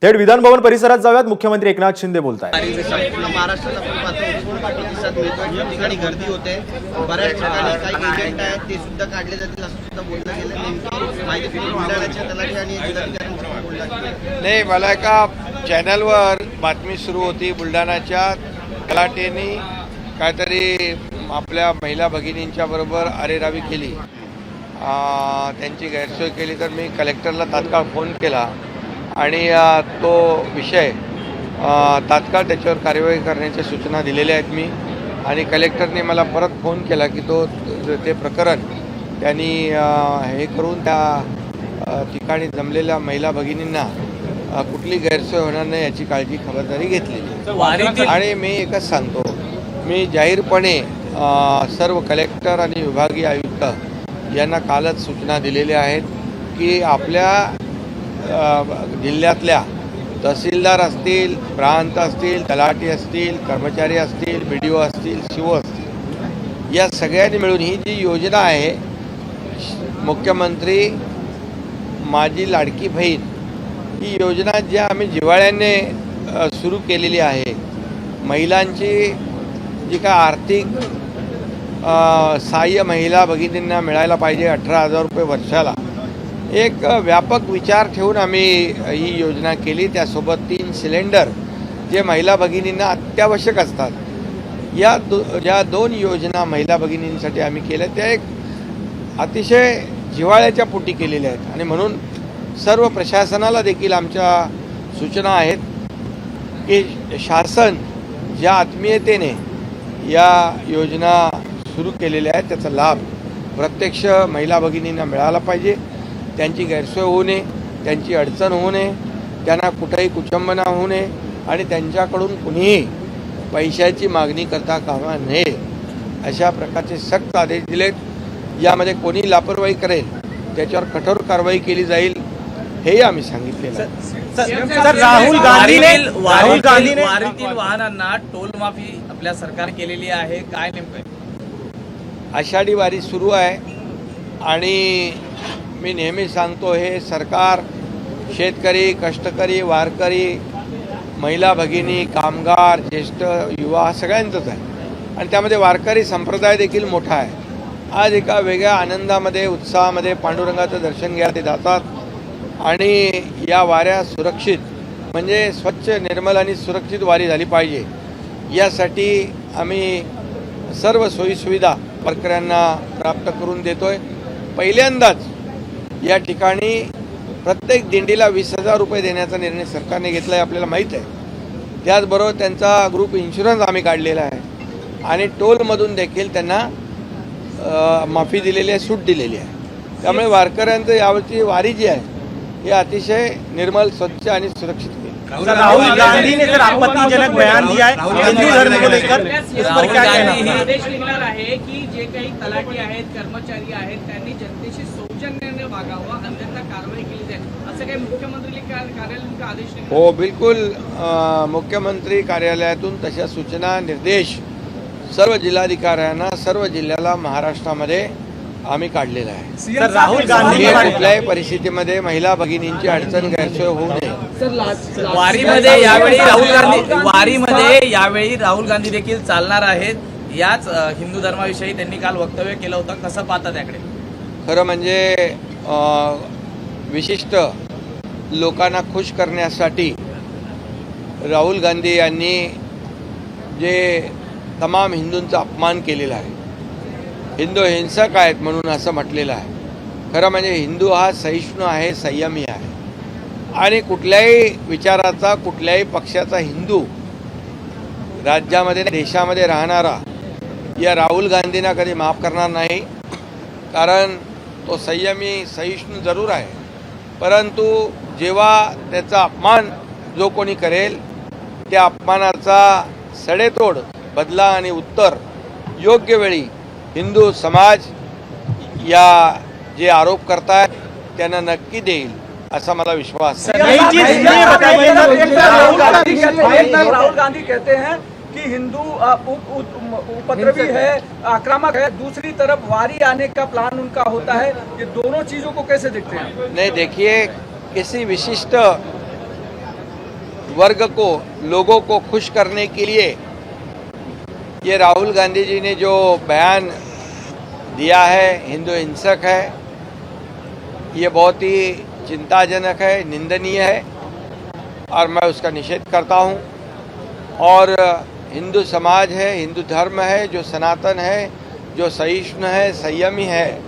थेट विधानभवन परिसरात जाऊयात. मुख्यमंत्री एकनाथ शिंदे बोलतायत. संपूर्ण महाराष्ट्रात आपण पाहतो प्रतिसाद मिळतो. या ठिकाणी गर्दी होते. बऱ्याच ठिकाणी काही एजंट आहेत ते सुद्धा काढले जातील असं सुद्धा बोललं गेलं. नेमकी माहिती बुलढाण्याच्या तलाठी आणि जिल्हाधिकाऱ्यांचं बोललं. नाही, मला एका चॅनलवर बातमी सुरू होती. बुलढाण्याच्या तलाठ्यांनी काहीतरी आपल्या महिला भगिनींच्या बरोबर अरेरावी केली, त्यांची गैरसोय केली. तर मी कलेक्टरला तात्काळ फोन केला आणि तो विषय तात्काळ त्याच्यावर कार्यवाही करण्याच्या सूचना दिलेल्या आहेत मी. आणि कलेक्टरने मला परत फोन केला की ते प्रकरण त्यांनी हे करून त्या ठिकाणी जमलेल्या महिला भगिनींना कुठली गैरसोय होणार नाही याची काळजी खबरदारी घेतलेली. आणि मी एकच सांगतो, मी जाहीरपणे सर्व कलेक्टर आणि विभागीय आयुक्त यांना कालच सूचना दिलेल्या आहेत की आपल्या जिल्ह्यातल्या तहसीलदार असतील, प्रांत असतील, तलाठी असतील, कर्मचारी असतील, BDO असतील, शिव असतील, या सगळ्यांनी मिळून ही जी योजना आहे मुख्यमंत्री माझी लाडकी बहीण, ही योजना ज्या आम्ही जिव्हाळ्याने सुरू केलेली आहे, महिलांची जी काय आर्थिक सहाय्य महिला भगिनींना मिळायला पाहिजे 18,000 रुपये वर्षाला, एक व्यापक विचार ठेवून आम्ही ही योजना केली. त्यासोबत 3 सिलेंडर जे महिला भगिनींना अत्यावश्यक असतात, ज्या 2 योजना महिला भगिनींसाठी आम्ही केल्या त्या एक अतिशय जिव्हाळ्याच्या पोटी केलेल्या आहेत. आणि म्हणून सर्व प्रशासनाला देखील आमच्या सूचना आहेत की शासन ज्या आत्मीयतेने या योजना सुरू केलेल्या आहेत त्याचा लाभ प्रत्यक्ष महिला भगिनींना मिळाला पाहिजे. त्यांची गैरसोय होऊ नये, त्यांची अडचण होऊ नये, त्यांना कुठेही कुचंबना होऊ नये आणि त्यांच्याकडून कुणीही पैशाची मागणी करता कामा नये, अशा प्रकारचे सक्त आदेश दिलेत. यामध्ये कोणी लापरवाही करेल त्याच्यावर कठोर कारवाई केली जाईल हेही आम्ही सांगितलेलं आहे. राहुल गांधीने वारीतील वाहनांना टोल माफी आपल्या सरकार केलेली आहे, काय नेमकं? आषाढी वारी सुरू आहे आणि मी नेहमी सांगतो, हे सरकार शेतकरी, कष्टकरी, वारकरी, महिला भगिनी, कामगार, ज्येष्ठ, युवा सगळ्यांचंच आहे. आणि त्यामध्ये वारकरी संप्रदाय देखील मोठा आहे. आज एका वेगळ्या आनंदामध्ये, उत्साहामध्ये पांडुरंगाचं दर्शन घ्यायला ते जातात. आणि या वाऱ्या सुरक्षित, म्हणजे स्वच्छ, निर्मल आणि सुरक्षित वारी झाली पाहिजे, यासाठी आम्ही सर्व सोयीसुविधा वारकऱ्यांना प्राप्त करून देतोय. पहिल्यांदाच या ठिकाणी प्रत्येक दिंडीला 20,000 रुपये देण्याचा निर्णय सरकारने घेतला आहे, आपल्याला माहीत आहे. त्याचबरोबर त्यांचा ग्रुप इन्शुरन्स आम्ही काढलेला आहे आणि टोलमधून देखील त्यांना माफी दिलेली आहे, सूट दिलेली आहे. त्यामुळे वारकऱ्यांचं यावरची वारी जी आहे हे अतिशय निर्मल, स्वच्छ आणि सुरक्षित होईल. राहुल गांधी ने सर आपत्तिजनक बयान दिया है हिंदू धर्म को लेकर, इस पर क्या कहना? आदेश निघाला आहे की जे काही तलाठी आहेत, कर्मचारी आहेत, त्यांनी जनतेशी सौजन्याने वागावं, अन्यथा कारवाई केली जाईल, असं काही मुख्यमंत्री कार्यालयातून आदेश निघाला? हो, बिलकुल. मुख्यमंत्री कार्यालयातून तशा सूचना, निर्देश सर्व जिल्हाधिकाऱ्यांना, सर्व जिल्ह्याला महाराष्ट्रामध्ये आम्ही काढलेला आहे. सर राहुल गांधी कुठल्याही परिस्थितीमध्ये महिला भगिनींची अडचण, गैरसोय होऊ नये. वारीमध्ये यावेळी राहुल गांधी देखील चालणार आहेत. याच हिंदू धर्माविषयी त्यांनी काल वक्तव्य केलं होतं, कसं पाहता त्याकडे? खरं म्हणजे विशिष्ट लोकांना खुश करण्यासाठी राहुल गांधी यांनी जे तमाम हिंदूंचा अपमान केलेला आहे, हिंदू हिंसक आहेत म्हणून असं म्हटलेलं आहे. खरं म्हणजे हिंदू हा सहिष्णू आहे, संयमी आहे आणि कुठल्याही विचाराचा, कुठल्याही पक्षाचा हिंदू राज्यामध्ये, देशामध्ये राहणारा या राहुल गांधींना कधी माफ करणार नाही. कारण तो संयमी, सहिष्णू जरूर आहे, परंतु जेव्हा त्याचा अपमान जो कोणी करेल त्या अपमानाचा सडेतोड बदला आणि उत्तर योग्य वेळी हिंदू समाज या जे आरोप करतायत त्यांना नक्की देईल असा मला विश्वास आहे. राहुल गांधी कहते हैं कि हिंदू उपद्रवी है, आक्रामक है, दूसरी तरफ वारी आने का प्लान उनका होता है, ये दोनों चीजों को कैसे देखते हैं? नहीं, देखिए, किसी विशिष्ट वर्ग को, लोगों को खुश करने के लिए ये राहुल गांधी जी ने जो बयान दिया है, हिंदू हिंसक है, ये बहुत ही चिंताजनक है, निंदनीय है और मैं उसका निषेध करता हूँ। और हिंदू समाज है, हिंदू धर्म है जो सनातन है, जो सहिष्णु है, संयमी है,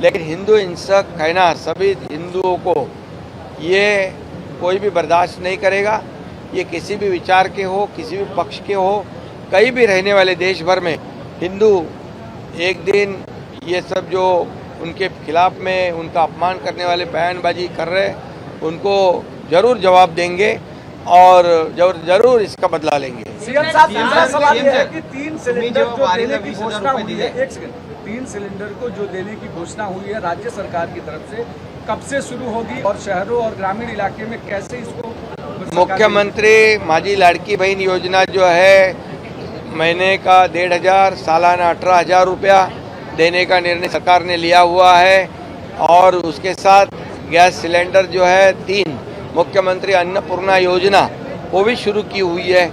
लेकिन हिंदू हिंसक कहना सभी हिंदुओं को ये कोई भी बर्दाश्त नहीं करेगा। ये किसी भी विचार के हो, किसी भी पक्ष के हो, कहीं भी रहने वाले देश भर में हिंदू एक दिन ये सब जो उनके खिलाफ में उनका अपमान करने वाले बयानबाजी कर रहे हैं उनको जरूर जवाब देंगे और जरूर इसका बदला लेंगे। सीएम साहब, दूसरा सवाल यह है कि 3 सिलेंडर जो देने की घोषणा हुई है, 1 सेकंड, 3 सिलेंडर को जो देने की घोषणा हुई है राज्य सरकार की तरफ से, कब से शुरू होगी और शहरों और ग्रामीण इलाके में कैसे इसको? मुख्यमंत्री माझी लाड़की बहन योजना जो है महीने का 1,500, सालाना 18,000 रुपया देने का निर्णय सरकार ने लिया हुआ है और उसके साथ गैस सिलेंडर जो है 3, मुख्यमंत्री अन्नपूर्णा योजना वो भी शुरू की हुई है,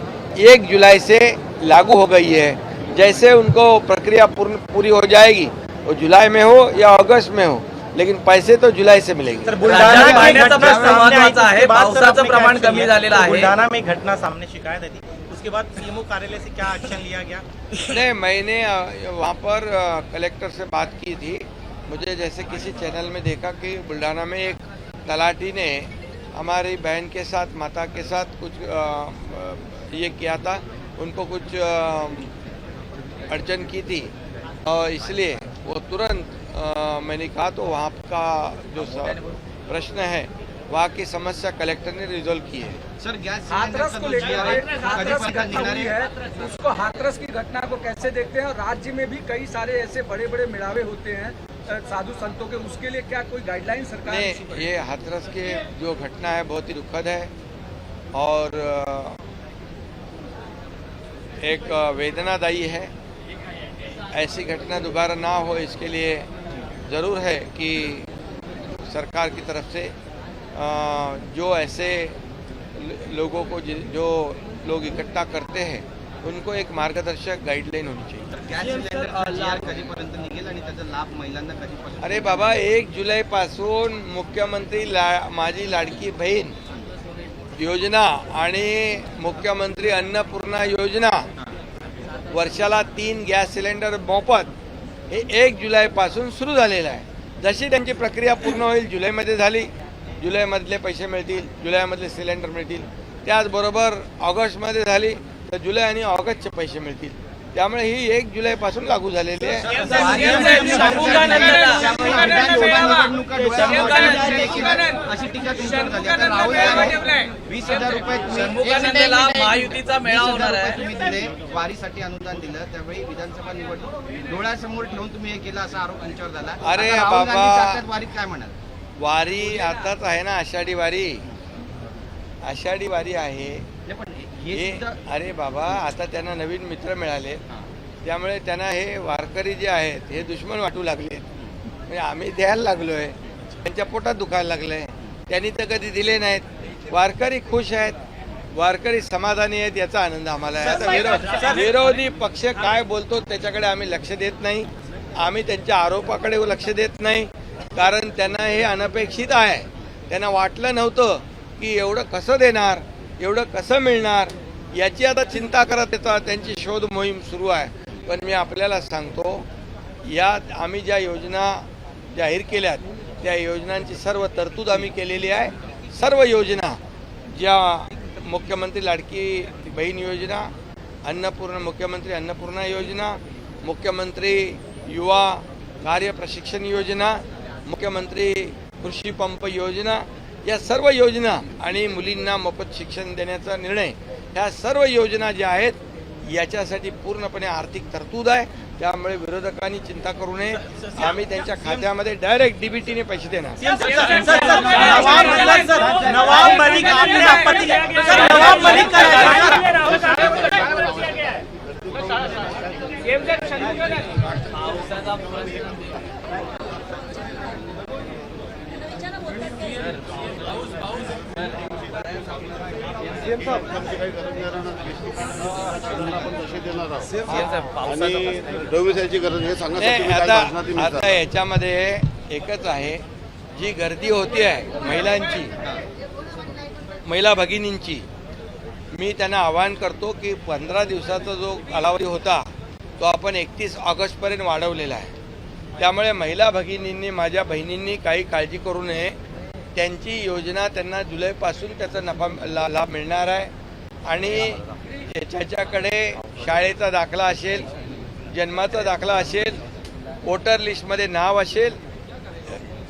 1 जुलाई से लागू हो गई है। जैसे उनको प्रक्रिया पूरी हो जाएगी, वो जुलाई में हो या अगस्त में हो, लेकिन पैसे तो जुलाई से मिलेंगे। राज्यात पाण्याचा प्रश्न महत्त्वाचा आहे, पावसाचं प्रमाण कमी झालेलं आहे। बुलढाणा में घटना सामने शिकायत आई, उसके बाद सीएमओ कार्यालय से क्या एक्शन लिया गया? नहीं, मैंने वहाँ पर कलेक्टर से बात की थी। मुझे जैसे किसी चैनल में देखा कि बुल्ढाना में एक तलाटी ने हमारी बहन के साथ, माता के साथ कुछ ये किया था, उनको कुछ अड़चन की थी और इसलिए वो तुरंत मैंने कहा तो वहाँ का जो प्रश्न है, वहाँ की समस्या कलेक्टर ने रिजोल्व की है। सर, गैस हाथरस को लेकर हाथरस की घटना हुई है, उसको हाथरस की घटना को कैसे देखते हैं? और राज्य में भी कई सारे ऐसे बड़े बड़े मिलावे होते हैं साधु संतों के, उसके लिए क्या कोई गाइडलाइन सरकार ने? ये हाथरस के जो घटना है बहुत ही दुखद है और एक वेदनादायी है। ऐसी घटना दोबारा ना हो इसके लिए ज़रूर है कि सरकार की तरफ से जो ऐसे लोगों को जो लोग इकट्ठा करते हैं उनको एक मार्गदर्शक गाइडलाइन होनी चाहिए। गॅस सिलेंडर जी आर कधीपर्यंत निघेल आणि त्याचा लाभ महिलांना कधीपासून? अरे बाबा, 1 जुलैपासून मुख्यमंत्री माझी लाडकी बहीण योजना आणि मुख्यमंत्री अन्नपूर्णा योजना, वर्षाला 3 गॅस सिलेंडर मोफत, हे 1 जुलैपासून सुरू झालेलं आहे। जशी त्यांची प्रक्रिया पूर्ण होईल, जुलैमध्ये झाली, जुलैमधले पैसे मिळतील, जुलैमधले सिलेंडर मिळतील, त्याचबरोबर ऑगस्टमध्ये झाली तर जुलै आणि ऑगस्टचे पैसे मिळतील। त्यामुळे ही 1 जुलैपासून लागू झालेली आहे। अशी टीका तुमच्यावर झाली। आता 20,000 रुपये महायुतीचा मेळा होणार आहे, तुम्ही दिले, वारीसाठी अनुदान दिलं, त्यावेळी विधानसभा निवडणूक डोळ्यासमोर ठेवून तुम्ही हे केलं असा आरोप तुमच्यावर झाला। अरे आता राहुल बाबा, गांधी जातात वारीत, काय म्हणाल? वारी आताच आहे ना, आषाढी वारी, आषाढी वारी आहे नाही, पण हे हे। सुद्धा अरे बाबा, आता त्यांना नवीन मित्र मिळाले, त्यामुळे त्यांना हे वारकरी जे आहेत हे दुश्मन वाटू लागले। म्हणजे आम्ही द्यायला लागलोय, त्यांच्या पोटात दुखायला लागलंय, त्यांनी तर कधी दिले नाहीत। वारकरी खुश आहेत, वारकरी समाधानी आहेत, याचा आनंद आम्हाला आहे। आता विरोधी पक्ष काय बोलतो त्याच्याकडे आम्ही लक्ष देत नाही, आम्ही त्यांच्या आरोपाकडे लक्ष देत नाही, कारण त्यांना हे अनपेक्षित आहे। त्यांना वाटलं नव्हतं की एवढं कसं देणार, एवढं कसं मिळणार, याची आता चिंता करत येतात, त्यांची शोध मोहीम सुरू आहे। पण मी आपल्याला सांगतो, यात आम्ही ज्या योजना जाहीर केल्यात त्या योजनांची सर्व तरतूद आम्ही केलेली आहे। सर्व योजना ज्या मुख्यमंत्री लाडकी बहीण योजना, मुख्यमंत्री अन्नपूर्णा योजना, मुख्यमंत्री युवा कार्य प्रशिक्षण योजना, मुख्यमंत्री कृषी पंप योजना, या सर्व योजना आणि मुलींना मोफत शिक्षण देण्याचा निर्णय, ह्या सर्व योजना ज्या आहेत याच्यासाठी पूर्णपणे आर्थिक तरतूद आहे। त्यामुळे विरोधकांनी चिंता करू नये, आम्ही त्यांच्या खात्यामध्ये डायरेक्ट डीबीटीने पैसे देणार। नवाब मलिक, आपने आपत्ति, नवाब मलिक का आणि डोमिसाईलची गरज हे सांगा नाही, तुम्ही काय भाषणात आता मिळतात? याच्यामध्ये एकच आहे, जी गर्दी होती आहे महिलांची, महिला भगिनींची, मी त्यांना आवाहन करतो की 15 दिवसाचा जो कालावधी होता तो आपण 31 ऑगस्टपर्यंत वाढवलेला आहे. त्यामुळे महिला भगिनींनी, माझ्या बहिणींनी काही काळजी करू नये. त्यांची योजना त्यांना जुलैपासून त्याचा लाभ मिळणार आहे. आणि ज्याच्याकडे शाळेचा दाखला असेल, जन्माचा दाखला असेल, वोटर लिस्टमध्ये नाव असेल,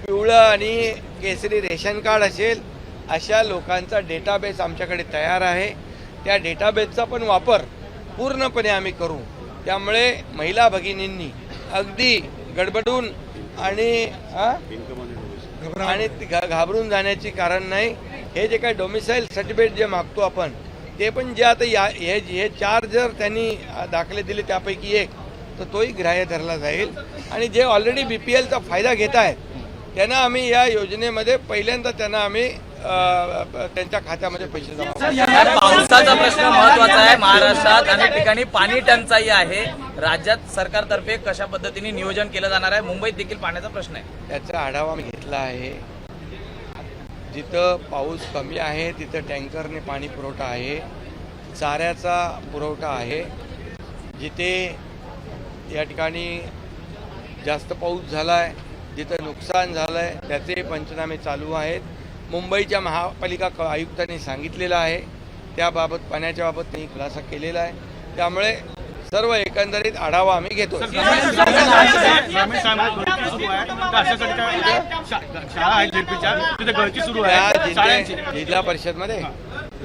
पिवळं आणि केसरी रेशन कार्ड असेल, अशा लोकांचा डेटाबेस आमच्याकडे तयार आहे. त्या डेटाबेसचा पण वापर पूर्णपणे आम्ही करू. त्यामुळे महिला भगिनींनी अगदी गडबडून आणि घाबरून जाण्याची कारण नाही. हे जे काही डोमिसाईल सर्टिफिकेट जे मागतो आपण, ते पण जे आता हे 4 जर त्यांनी दाखले दिले त्यापैकी एक, तर तोही ग्राह्य धरला जाईल. आणि जे ऑलरेडी BPLचा फायदा घेत आहेत त्यांना आम्ही या योजनेमध्ये पहिल्यांदा त्यांना आम्ही त्यांच्या खात्यामध्ये पैसे जमा. पावसाचा प्रश्न महत्त्वाचा आहे. महाराष्ट्रात अनेक ठिकाणी पाणी टंचाई आहे. राज्यात सरकारतर्फे कशा पद्धतीने नियोजन केलं जाणार आहे? मुंबईत देखील पाण्याचा प्रश्न आहे. त्याचा आढावा मी घेतला आहे. जिथं पाऊस कमी आहे तिथं टँकरने पाणी पुरवठा आहे, चाऱ्याचा पुरवठा आहे. जिथे या ठिकाणी जास्त पाऊस झाला आहे, जिथं नुकसान झालं आहे, त्याचे पंचनामे चालू आहेत. मुंबईच्या महापालिका आयुक्तांनी सांगितलेलं आहे, त्याबाबत पाण्याच्या बाबत त्यांनी खुलासा केलेला आहे. त्यामुळे सर्व एकंदरीत आढावा आम्ही घेतो. जिल्हा परिषदमध्ये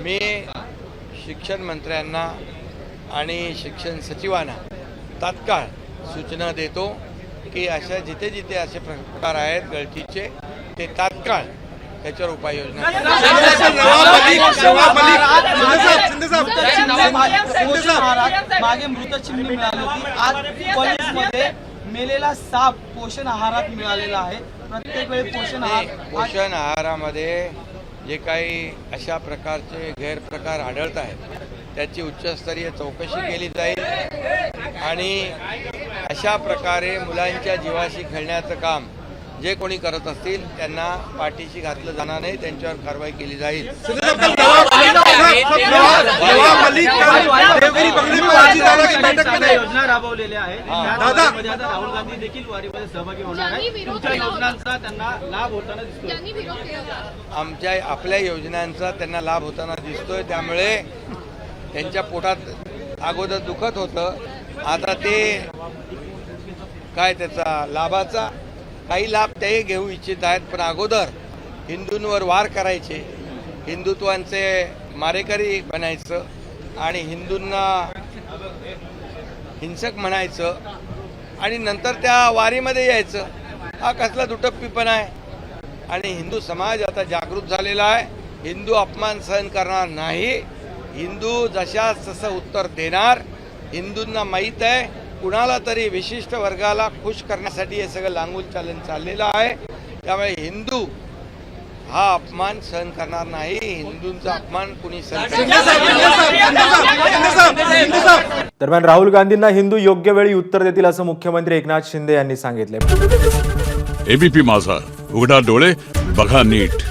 मी शिक्षण मंत्र्यांना आणि शिक्षण सचिवांना तात्काळ सूचना देतो की अशा जिथे जिथे असे प्रकार आहेत गळतीचे, ते तात्काळ त्याच्यावर उपाययोजना मागे मृतचिन्ह मिळाली होती. आज कॉलेजमध्ये मेलेला साप पोषण आहारात मिळालेला आहे. प्रत्येक वेळी पोषण आहारामध्ये जे काही अशा प्रकारचे गैरप्रकार आढळत आहेत त्याची उच्चस्तरीय चौकशी केली जाईल. आणि अशा प्रकारे मुलांच्या जीवाशी खेळण्याचं काम जे कोणी करत असतील त्यांना पाठीशी घातलं जाणार नाही, त्यांच्यावर कारवाई केली जाईल. योजना राबवलेल्या आहेत. राहुल गांधी देखील वारीमध्ये सहभागी होणार आहेत. तुमच्या योजनांचा त्यांना लाभ होताना दिसतोय. आपल्या योजनांचा त्यांना लाभ होताना दिसतोय. त्यामुळे त्यांच्या पोटात अगोदर दुखत होतं, आता ते काय त्याचा लाभाचा काही लाभ ते घेऊ इच्छित आहेत. पण अगोदर हिंदूंवर वार करायचे, हिंदुत्वांचे मारेकरी बनायचं आणि हिंदूंना हिंसक म्हणायचं आणि नंतर त्या वारीमध्ये यायचं, हा कसला दुटप्पीपणा आहे. आणि हिंदू समाज आता जागृत झालेला आहे. हिंदू अपमान सहन करणार नाही. हिंदू जशास तसं उत्तर देणार. हिंदूंना माहीत आहे कुणाला तरी विशिष्ट वर्गाला खुश करण्यासाठी हे सगळं लांगून चालन चाललेलं आहे. त्यामुळे हिंदू हा अपमान सहन करणार नाही. हिंदूंचा अपमान कुणी सहन दरम्यान राहुल गांधींना हिंदू योग्य वेळी उत्तर देतील असं मुख्यमंत्री एकनाथ शिंदे यांनी सांगितले. एबीपी माझा, उघडा डोळे बघा नीट.